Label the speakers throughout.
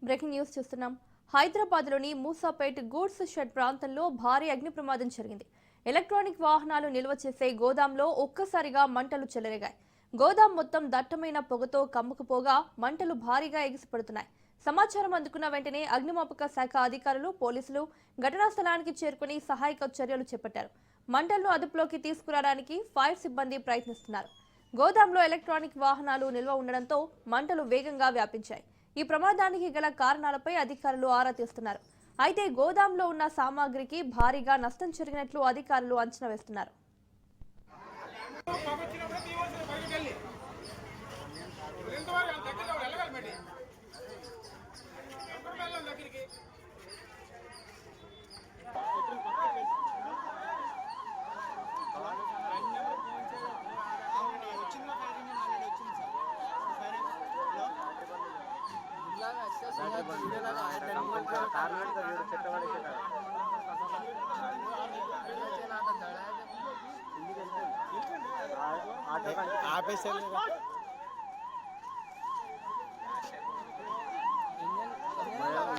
Speaker 1: Breaking news చూస్తున్నాం. హైదరాబాద్లోని Moosapet goods shed ప్రాంతంలో భారీ అగ్ని ప్రమాదం జరిగింది. ఎలక్ట్రానిక్ వాహనాలు నిల్వ చేసే గోదాంలో ఒక్కసారిగా మంటలు చెలరేగాయి. గోదాం మొత్తం దట్టమైన పొగతో కమ్ముకుపోగా మంటలు భారీగా ఎగిసిపడుతున్నాయి. సమాచారం అందుకున్న వెంటనే అగ్నిమాపక శాఖ అధికారులు, పోలీసులు ఘటనా స్థలానికి చేరుకుని సహాయక చర్యలు చేపట్టారు. మంటలను అదుపులోకి తీసుకురావడానికి ఫైర్ సిబ్బంది ప్రయత్నిస్తున్నారు. గోదాంలో ఎలక్ట్రానిక్ వాహనాలు నిల్వ ఉండడంతో మంటలు వేగంగా వ్యాపించాయి. ఈ ప్రమాదానికి గల కారణాలపై అధికారులు ఆరా తీస్తున్నారు. అయితే గోదాంలో ఉన్న సామాగ్రికి భారీగా నష్టం జరిగినట్లు అధికారులు అంచనా వేస్తున్నారు.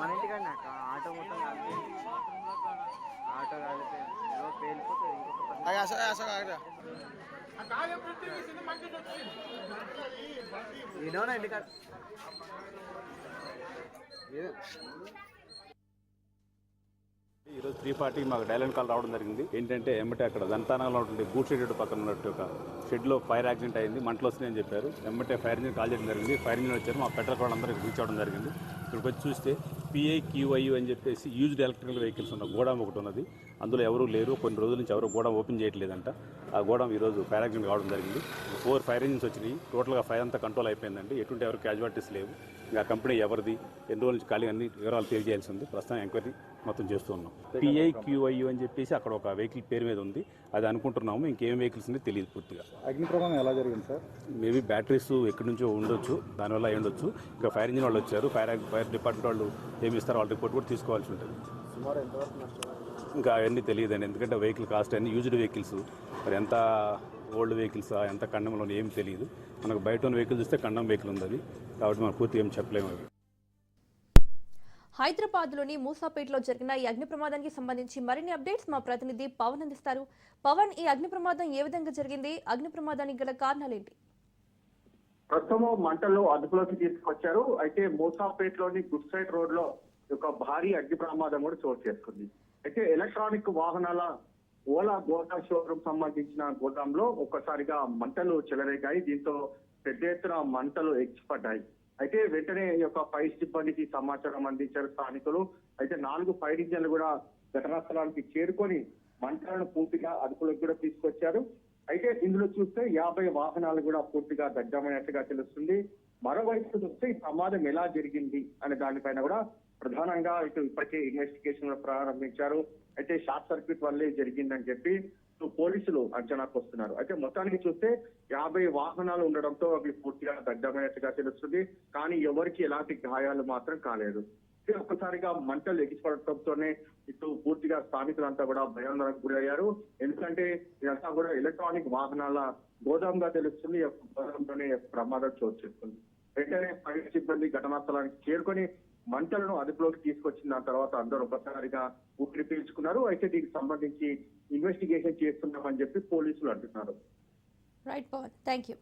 Speaker 2: మన ఇంటికన్నా ఆటో మొత్తం ఆటో కాలితే పేలిపోతుంది. ఇంకొక ఇంటికాడ
Speaker 3: ఈరోజు 3:40 మాకు డైలెంట్ కాల్ రావడం జరిగింది. ఏంటంటే ఎమ్మటే అక్కడ దంతానంలో ఉంటుంది బూట్ షెడ్ పక్కన ఉన్నట్టు ఒక షెడ్లో ఫైర్ యాక్సిడెంట్ అయింది, మంటలు వస్తున్నాయని చెప్పారు. ఎమ్మటే ఫైర్ ఇంజిన్ కాల్ చేయడం జరిగింది. ఫైర్ ఇంజిన్ వచ్చారు, మా పెట్రోల్ కాల్ అందరికి రీచ్ అవ్వడం జరిగింది. ఇక్కడికి వచ్చి చూస్తే PIQIU అని చెప్పేసి యూజ్డ్ ఎలక్ట్రికల్ వెహికల్స్ ఉన్న గోడాం ఒకటి ఉన్నది. అందులో ఎవరూ లేరు, కొన్ని రోజుల నుంచి ఎవరు గోడాం ఓపెన్ చేయట్లేదంట. ఆ గోడాం ఈరోజు ఫైర్ యాక్సిడెంట్ కావడం జరిగింది. 4 ఫైర్ ఇంజిన్స్ వచ్చినాయి. టోటల్గా ఫైర్ అంతా కంట్రోల్ అయిపోయిందండి. ఎటువంటి ఎవరు క్యాజువాలిటీస్ లేవు. ఇంకా కంపెనీ ఎవరిది, ఎన్ని రోజుల నుంచి ఖాళీ అన్ని వివరాలు తెలియజేయాల్సి ఉంది. ప్రస్తుతం ఎంక్వైరీ మొత్తం చేస్తూ ఉన్నాం. PIQIU అని చెప్పేసి అక్కడ ఒక వెహికల్ పేరు మీద ఉంది, అది అనుకుంటున్నాము. ఇంకేం వెహికల్స్ ఉంది తెలియదు పూర్తిగా.
Speaker 4: అగ్ని ప్రమాదం ఎలా జరిగింది సార్?
Speaker 3: మేబీ బ్యాటరీస్ ఎక్కడి నుంచో ఉండొచ్చు, దానివల్ల అయి ఉండొచ్చు. ఇంకా ఫైర్ ఇంజిన్ వాళ్ళు వచ్చారు, ఫైర్ డిపార్ట్మెంట్ వాళ్ళు ఏమి ఇస్తారో వాళ్ళ రిపోర్ట్ కూడా తీసుకోవాల్సి ఉంటుంది.
Speaker 4: సుమారు ఎంతవరకు నష్టం?
Speaker 3: ఇంకా అవన్నీ తెలియదండి, ఎందుకంటే వెహికల్ కాస్ట్ అన్ని యూజ్డ్ వెహికల్స్, మరి ఎంత ఓల్డ్ వెహికల్స్ ఎంత కండంలో ఏం తెలియదు. మనకు బయట ఉన్న వెహికల్ చూస్తే కండం వెహికల్ ఉంది అది, కాబట్టి మనం పూర్తి ఏం చెప్పలేము.
Speaker 1: హైదరాబాద్లోని మూసాపేటలో జరిగిన ఈ అగ్ని ప్రమాదానికి సంబంధించి మరిన్ని అప్డేట్స్ మా ప్రతినిధి పవన్ అందిస్తారు. పవన్, ఈ అగ్ని ప్రమాదం ఏ విధంగా జరిగింది? అగ్ని ప్రమాదానికి గల కారణాలేంటి?
Speaker 5: ప్రస్తుతం మంటలు అదుపులోకి తీసుకొచ్చారు. అయితే మూసాపేటలోని గుడ్ సైడ్ రోడ్ లో ఒక భారీ అగ్ని ప్రమాదం కూడా చోటు చేసుకుంది. అయితే ఎలక్ట్రానిక్ వాహనాల ఓలా గోదా షోరూమ్ సంబంధించిన గోదాంలో ఒక్కసారిగా మంటలు చెలరేగాయి. దీంతో పెద్ద ఎత్తున మంటలు ఎగిసిపడ్డాయి. అయితే వెంటనే ఈ యొక్క ఫైర్ సిబ్బందికి సమాచారం అందించారు స్థానికులు. అయితే 4 ఫైర్ ఇంజన్లు కూడా ఘటనా స్థలానికి చేరుకొని మంటలను పూర్తిగా అదుపులోకి కూడా తీసుకొచ్చారు. అయితే ఇందులో చూస్తే 50 వాహనాలు కూడా పూర్తిగా దగ్ధమైనట్టుగా తెలుస్తుంది. మరోవైపు చూస్తే ఈ ప్రమాదం ఎలా జరిగింది అనే దానిపైన కూడా ప్రధానంగా ఇప్పటికే ఇన్వెస్టిగేషన్ ప్రారంభించారు. అయితే షార్ట్ సర్క్యూట్ వల్లే జరిగిందని చెప్పి పోలీసులు అంచనాకు వస్తున్నారు. అయితే మొత్తానికి చూస్తే 50 వాహనాలు ఉండడంతో అవి పూర్తిగా దగ్ధమైనట్టుగా తెలుస్తుంది. కానీ ఎవరికి ఎలాంటి గాయాలు మాత్రం కాలేదు. ఒక్కసారిగా మంటలు ఎగిసిపడటంతోనే ఇటు పూర్తిగా స్థానికులంతా కూడా భయాందోళనకు గురయ్యారు. ఎందుకంటే ఇదంతా కూడా ఎలక్ట్రానిక్ వాహనాల గోదాంగా తెలుస్తుంది. గోదాంలోనే ప్రమాదం చోటు చేసుకుంది. వెంటనే ఫైర్ సిబ్బంది ఘటనా స్థలానికి చేరుకొని మంటలను అదుపులోకి తీసుకొచ్చిన దాని తర్వాత అందరూ ఒకసారిగా ఊపిరి పీల్చుకున్నారు. అయితే దీనికి సంబంధించి ఇన్వెస్టిగేషన్ చేస్తున్నామని చెప్పి పోలీసులు అంటున్నారు.
Speaker 1: Right Pawan, thank you.